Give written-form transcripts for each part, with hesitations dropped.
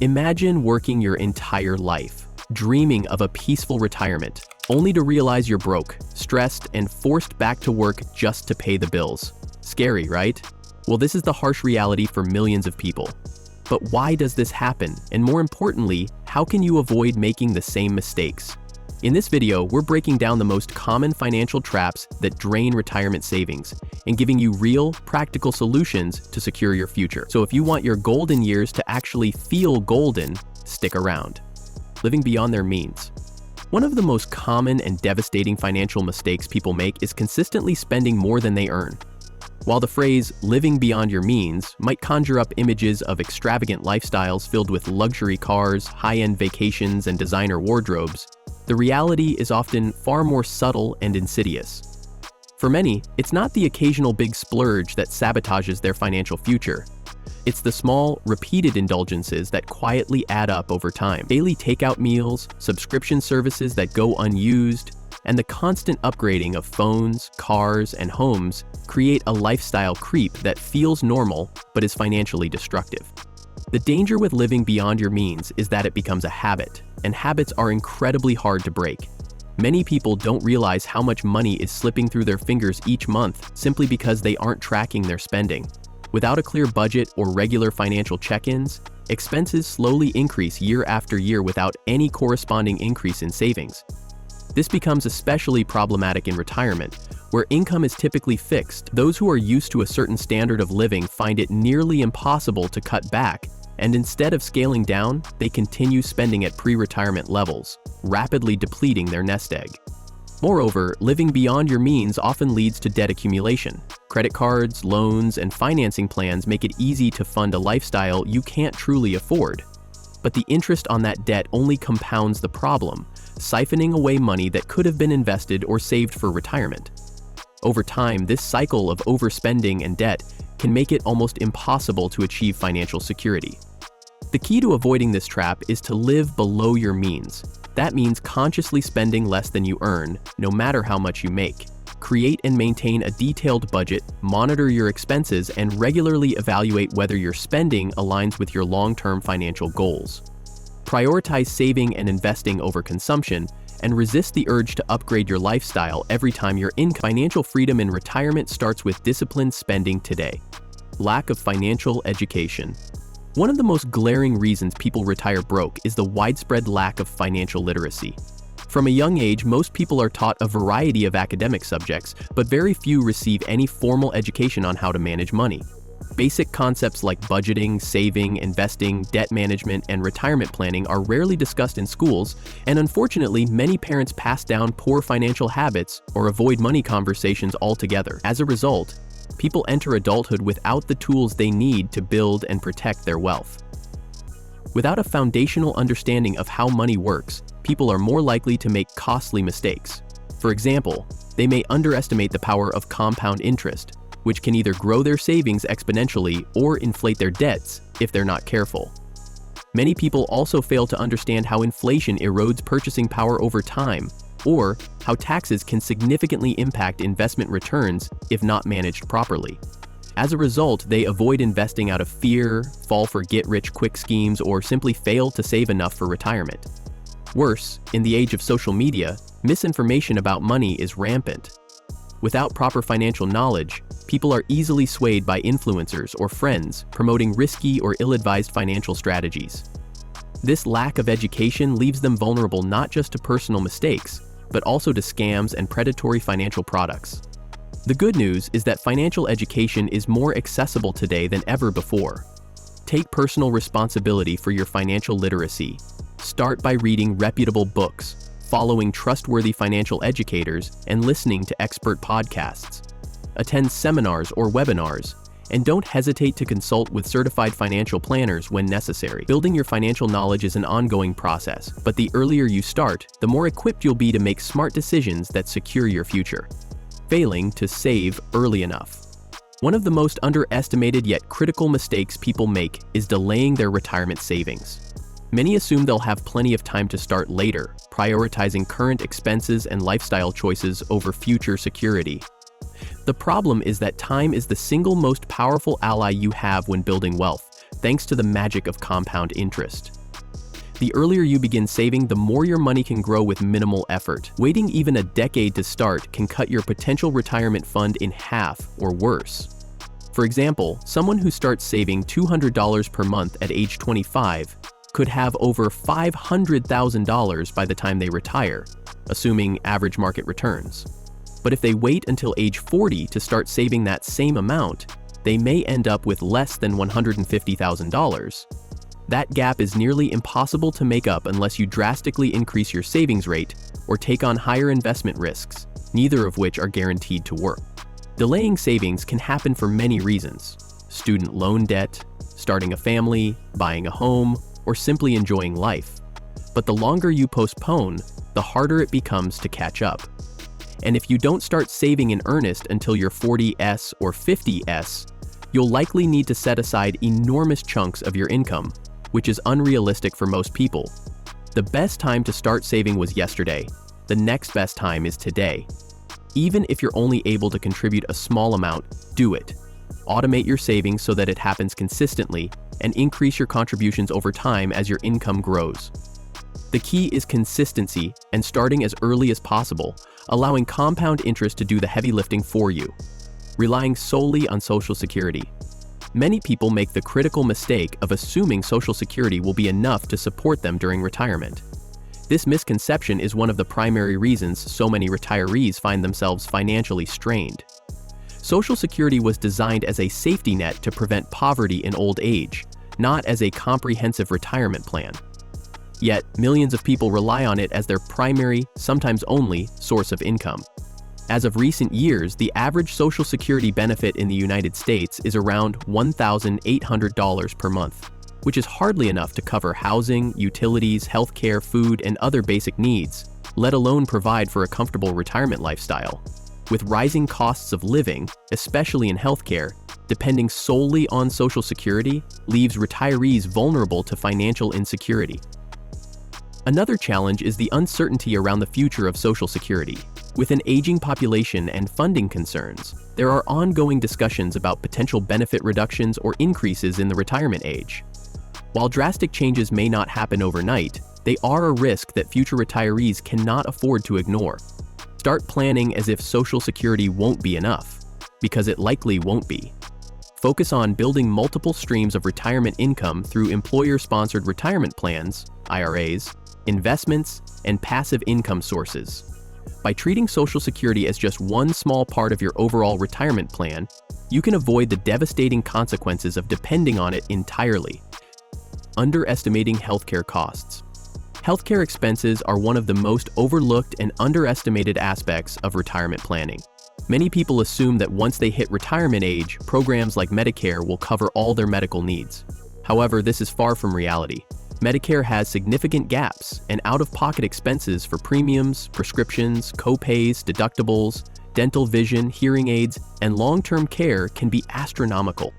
Imagine working your entire life, dreaming of a peaceful retirement, only to realize you're broke, stressed, and forced back to work just to pay the bills. Scary, right? Well, this is the harsh reality for millions of people. But why does this happen? And more importantly, how can you avoid making the same mistakes? In this video, we're breaking down the most common financial traps that drain retirement savings and giving you real, practical solutions to secure your future. So if you want your golden years to actually feel golden, stick around. Living beyond their means. One of the most common and devastating financial mistakes people make is consistently spending more than they earn. While the phrase living beyond your means might conjure up images of extravagant lifestyles filled with luxury cars, high-end vacations, and designer wardrobes, the reality is often far more subtle and insidious. For many, it's not the occasional big splurge that sabotages their financial future. It's the small, repeated indulgences that quietly add up over time. Daily takeout meals, subscription services that go unused, and the constant upgrading of phones, cars, and homes create a lifestyle creep that feels normal but is financially destructive. The danger with living beyond your means is that it becomes a habit, and habits are incredibly hard to break. Many people don't realize how much money is slipping through their fingers each month simply because they aren't tracking their spending. Without a clear budget or regular financial check-ins, expenses slowly increase year after year without any corresponding increase in savings. This becomes especially problematic in retirement, where income is typically fixed. Those who are used to a certain standard of living find it nearly impossible to cut back, and instead of scaling down, they continue spending at pre-retirement levels, rapidly depleting their nest egg. Moreover, living beyond your means often leads to debt accumulation. Credit cards, loans, and financing plans make it easy to fund a lifestyle you can't truly afford. But the interest on that debt only compounds the problem, siphoning away money that could have been invested or saved for retirement. Over time, this cycle of overspending and debt can make it almost impossible to achieve financial security. The key to avoiding this trap is to live below your means. That means consciously spending less than you earn, no matter how much you make. Create and maintain a detailed budget, monitor your expenses, and regularly evaluate whether your spending aligns with your long-term financial goals. Prioritize saving and investing over consumption, and resist the urge to upgrade your lifestyle every time your income. Financial freedom in retirement starts with disciplined spending today. Lack of financial education. One of the most glaring reasons people retire broke is the widespread lack of financial literacy. From a young age, most people are taught a variety of academic subjects, but very few receive any formal education on how to manage money. Basic concepts like budgeting, saving, investing, debt management, and retirement planning are rarely discussed in schools, and unfortunately, many parents pass down poor financial habits or avoid money conversations altogether. As a result, people enter adulthood without the tools they need to build and protect their wealth. Without a foundational understanding of how money works, people are more likely to make costly mistakes. For example, they may underestimate the power of compound interest, which can either grow their savings exponentially or inflate their debts if they're not careful. Many people also fail to understand how inflation erodes purchasing power over time, or how taxes can significantly impact investment returns if not managed properly. As a result, they avoid investing out of fear, fall for get-rich-quick schemes, or simply fail to save enough for retirement. Worse, in the age of social media, misinformation about money is rampant. Without proper financial knowledge, people are easily swayed by influencers or friends promoting risky or ill-advised financial strategies. This lack of education leaves them vulnerable not just to personal mistakes, but also to scams and predatory financial products. The good news is that financial education is more accessible today than ever before. Take personal responsibility for your financial literacy. Start by reading reputable books, following trustworthy financial educators, and listening to expert podcasts. Attend seminars or webinars, and don't hesitate to consult with certified financial planners when necessary. Building your financial knowledge is an ongoing process, but the earlier you start, the more equipped you'll be to make smart decisions that secure your future. Failing to save early enough. One of the most underestimated yet critical mistakes people make is delaying their retirement savings. Many assume they'll have plenty of time to start later, prioritizing current expenses and lifestyle choices over future security. The problem is that time is the single most powerful ally you have when building wealth. thanks to the magic of compound interest. The earlier you begin saving, the more your money can grow with minimal effort. Waiting even a decade to start can cut your potential retirement fund in half or worse. For example, someone who starts saving $200 per month at age 25 could have over $500,000 by the time they retire, assuming average market returns. But if they wait until age 40 to start saving that same amount, they may end up with less than $150,000. That gap is nearly impossible to make up unless you drastically increase your savings rate or take on higher investment risks, neither of which are guaranteed to work. Delaying savings can happen for many reasons: student loan debt, starting a family, buying a home, or simply enjoying life. But the longer you postpone, the harder it becomes to catch up. And if you don't start saving in earnest until you're 40s or 50s, you'll likely need to set aside enormous chunks of your income, which is unrealistic for most people. The best time to start saving was yesterday. The next best time is today. Even if you're only able to contribute a small amount, do it. Automate your savings so that it happens consistently and increase your contributions over time as your income grows. The key is consistency and starting as early as possible, allowing compound interest to do the heavy lifting for you. Relying solely on Social Security. Many people make the critical mistake of assuming Social Security will be enough to support them during retirement. This misconception is one of the primary reasons so many retirees find themselves financially strained. Social Security was designed as a safety net to prevent poverty in old age, not as a comprehensive retirement plan. Yet, millions of people rely on it as their primary, sometimes only, source of income. As of recent years, the average Social Security benefit in the United States is around $1,800 per month, which is hardly enough to cover housing, utilities, healthcare, food, and other basic needs, let alone provide for a comfortable retirement lifestyle. With rising costs of living, especially in healthcare, depending solely on Social Security leaves retirees vulnerable to financial insecurity. Another challenge is the uncertainty around the future of Social Security. With an aging population and funding concerns, there are ongoing discussions about potential benefit reductions or increases in the retirement age. While drastic changes may not happen overnight, they are a risk that future retirees cannot afford to ignore. Start planning as if Social Security won't be enough, because it likely won't be. Focus on building multiple streams of retirement income through employer-sponsored retirement plans, IRAs, investments, and passive income sources. By treating Social Security as just one small part of your overall retirement plan, you can avoid the devastating consequences of depending on it entirely. Underestimating healthcare costs. Healthcare expenses are one of the most overlooked and underestimated aspects of retirement planning. Many people assume that once they hit retirement age, programs like Medicare will cover all their medical needs. However, this is far from reality. Medicare has significant gaps, and out-of-pocket expenses for premiums, prescriptions, co-pays, deductibles, dental, vision, hearing aids, and long-term care can be astronomical.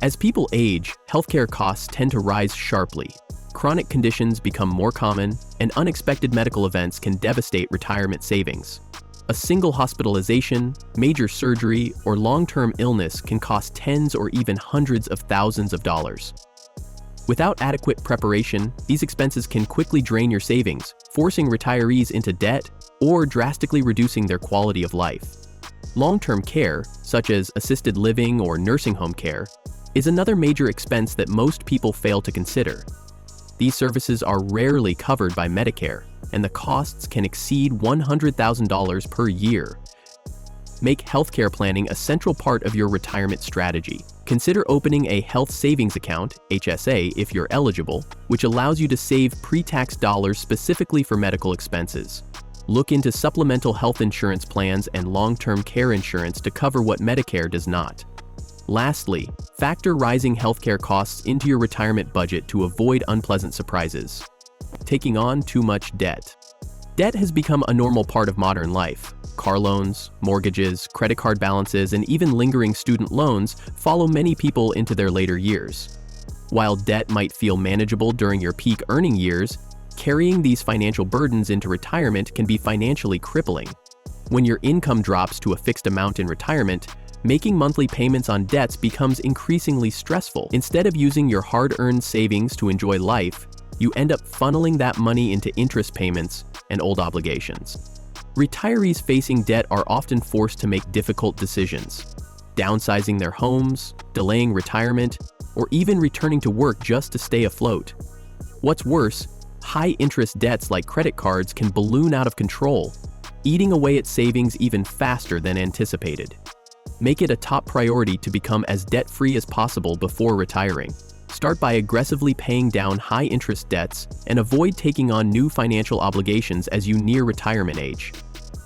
As people age, healthcare costs tend to rise sharply. Chronic conditions become more common, and unexpected medical events can devastate retirement savings. A single hospitalization, major surgery, or long-term illness can cost tens or even hundreds of thousands of dollars. Without adequate preparation, these expenses can quickly drain your savings, forcing retirees into debt or drastically reducing their quality of life. Long-term care, such as assisted living or nursing home care, is another major expense that most people fail to consider. These services are rarely covered by Medicare, and the costs can exceed $100,000 per year. Make healthcare planning a central part of your retirement strategy. Consider opening a health savings account, HSA, if you're eligible, which allows you to save pre-tax dollars specifically for medical expenses. Look into supplemental health insurance plans and long-term care insurance to cover what Medicare does not. Lastly, factor rising healthcare costs into your retirement budget to avoid unpleasant surprises. Taking on too much debt. Debt has become a normal part of modern life. Car loans, mortgages, credit card balances, and even lingering student loans follow many people into their later years. While debt might feel manageable during your peak earning years, carrying these financial burdens into retirement can be financially crippling. When your income drops to a fixed amount in retirement, Making monthly payments on debts becomes increasingly stressful. Instead of using your hard-earned savings to enjoy life, you end up funneling that money into interest payments and old obligations. Retirees facing debt are often forced to make difficult decisions, downsizing their homes, delaying retirement, or even returning to work just to stay afloat. What's worse, high-interest debts like credit cards can balloon out of control, eating away at savings even faster than anticipated. Make it a top priority to become as debt-free as possible before retiring. Start by aggressively paying down high-interest debts and avoid taking on new financial obligations as you near retirement age.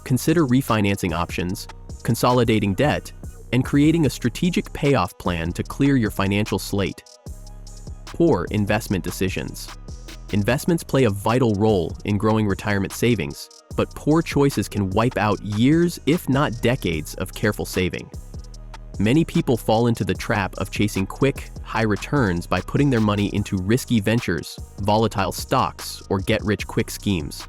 Consider refinancing options, consolidating debt, and creating a strategic payoff plan to clear your financial slate. Poor investment decisions. Investments play a vital role in growing retirement savings, but poor choices can wipe out years, if not decades, of careful saving. Many people fall into the trap of chasing quick, high returns by putting their money into risky ventures, volatile stocks, or get-rich-quick schemes.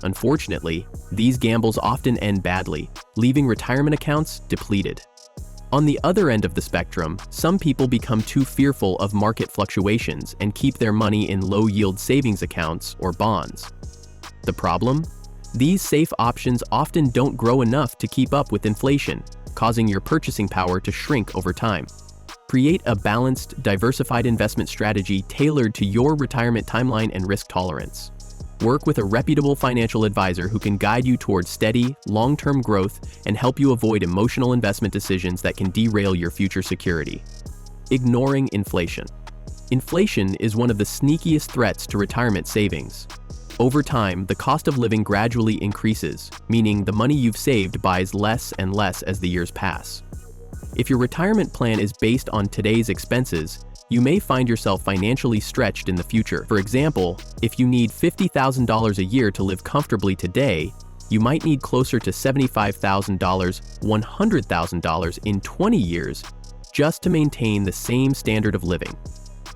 Unfortunately, these gambles often end badly, leaving retirement accounts depleted. On the other end of the spectrum, some people become too fearful of market fluctuations and keep their money in low-yield savings accounts or bonds. The problem? These safe options often don't grow enough to keep up with inflation, causing your purchasing power to shrink over time. Create a balanced, diversified investment strategy tailored to your retirement timeline and risk tolerance. Work with a reputable financial advisor who can guide you towards steady, long-term growth and help you avoid emotional investment decisions that can derail your future security. Ignoring inflation. Inflation is one of the sneakiest threats to retirement savings. Over time, the cost of living gradually increases, meaning the money you've saved buys less and less as the years pass. If your retirement plan is based on today's expenses, you may find yourself financially stretched in the future. For example, if you need $50,000 a year to live comfortably today, you might need closer to $75,000, $100,000 in 20 years just to maintain the same standard of living.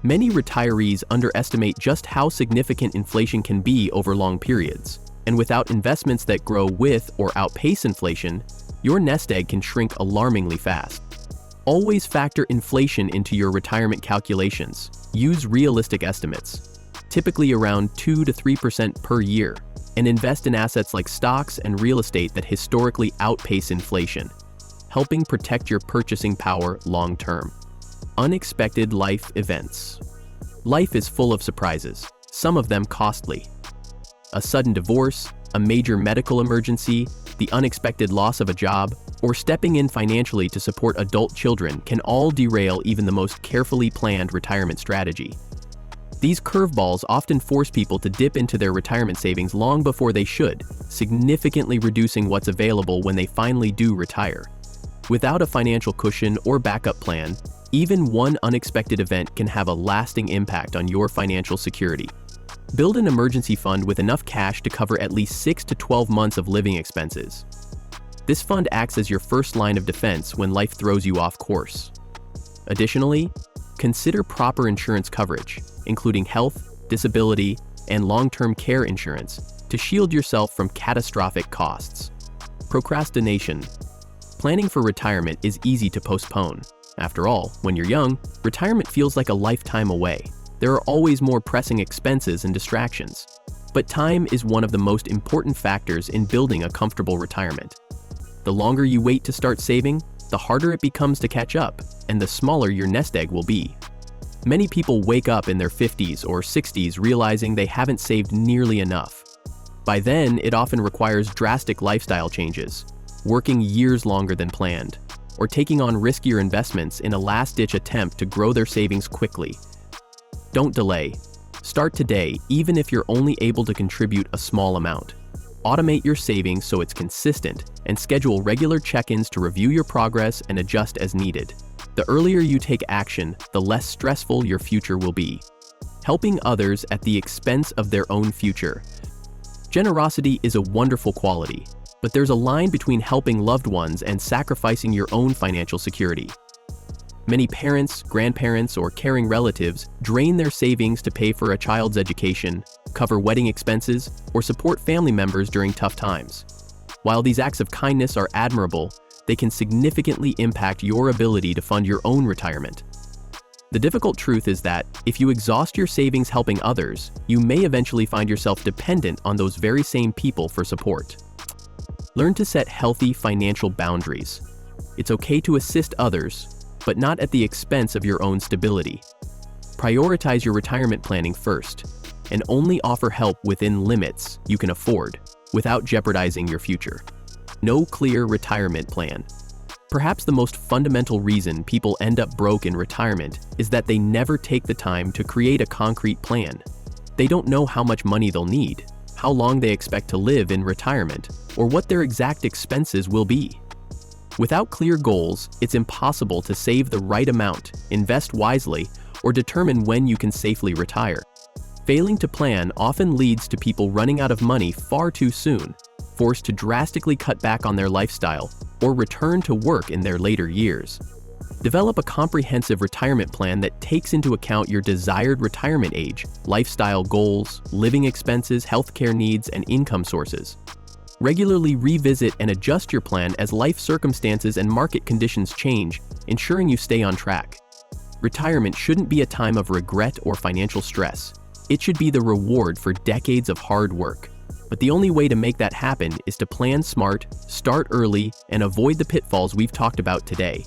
Many retirees underestimate just how significant inflation can be over long periods, and without investments that grow with or outpace inflation, your nest egg can shrink alarmingly fast. Always factor inflation into your retirement calculations. Use realistic estimates, typically around 2 to 3% per year, and invest in assets like stocks and real estate that historically outpace inflation, helping protect your purchasing power long-term. Unexpected life events. Life is full of surprises, some of them costly. A sudden divorce, a major medical emergency, the unexpected loss of a job, or stepping in financially to support adult children can all derail even the most carefully planned retirement strategy. These curveballs often force people to dip into their retirement savings long before they should, significantly reducing what's available when they finally do retire. Without a financial cushion or backup plan, even one unexpected event can have a lasting impact on your financial security. Build an emergency fund with enough cash to cover at least 6 to 12 months of living expenses. This fund acts as your first line of defense when life throws you off course. Additionally, consider proper insurance coverage, including health, disability, and long-term care insurance, to shield yourself from catastrophic costs. Procrastination. Planning for retirement is easy to postpone. After all, when you're young, retirement feels like a lifetime away. There are always more pressing expenses and distractions. But time is one of the most important factors in building a comfortable retirement. The longer you wait to start saving, the harder it becomes to catch up, and the smaller your nest egg will be. Many people wake up in their 50s or 60s realizing they haven't saved nearly enough. By then, it often requires drastic lifestyle changes, working years longer than planned, or taking on riskier investments in a last-ditch attempt to grow their savings quickly. Don't delay. Start today, even if you're only able to contribute a small amount. Automate your savings so it's consistent, and schedule regular check-ins to review your progress and adjust as needed. The earlier you take action, the less stressful your future will be. Helping others at the expense of their own future. Generosity is a wonderful quality, but there's a line between helping loved ones and sacrificing your own financial security. Many parents, grandparents, or caring relatives drain their savings to pay for a child's education, cover wedding expenses, or support family members during tough times. While these acts of kindness are admirable, they can significantly impact your ability to fund your own retirement. The difficult truth is that if you exhaust your savings helping others, you may eventually find yourself dependent on those very same people for support. Learn to set healthy financial boundaries. It's okay to assist others, but not at the expense of your own stability. Prioritize your retirement planning first, and only offer help within limits you can afford without jeopardizing your future. No clear retirement plan. Perhaps the most fundamental reason people end up broke in retirement is that they never take the time to create a concrete plan. They don't know how much money they'll need, how long they expect to live in retirement, or what their exact expenses will be. Without clear goals, it's impossible to save the right amount, invest wisely, or determine when you can safely retire. Failing to plan often leads to people running out of money far too soon, forced to drastically cut back on their lifestyle, or return to work in their later years. Develop a comprehensive retirement plan that takes into account your desired retirement age, lifestyle goals, living expenses, healthcare needs, and income sources. Regularly revisit and adjust your plan as life circumstances and market conditions change, ensuring you stay on track. Retirement shouldn't be a time of regret or financial stress. It should be the reward for decades of hard work. But the only way to make that happen is to plan smart, start early, and avoid the pitfalls we've talked about today.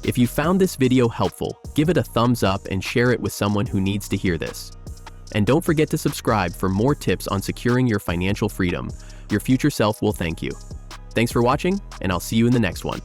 If you found this video helpful, give it a thumbs up and share it with someone who needs to hear this. And don't forget to subscribe for more tips on securing your financial freedom. Your future self will thank you. Thanks for watching, and I'll see you in the next one.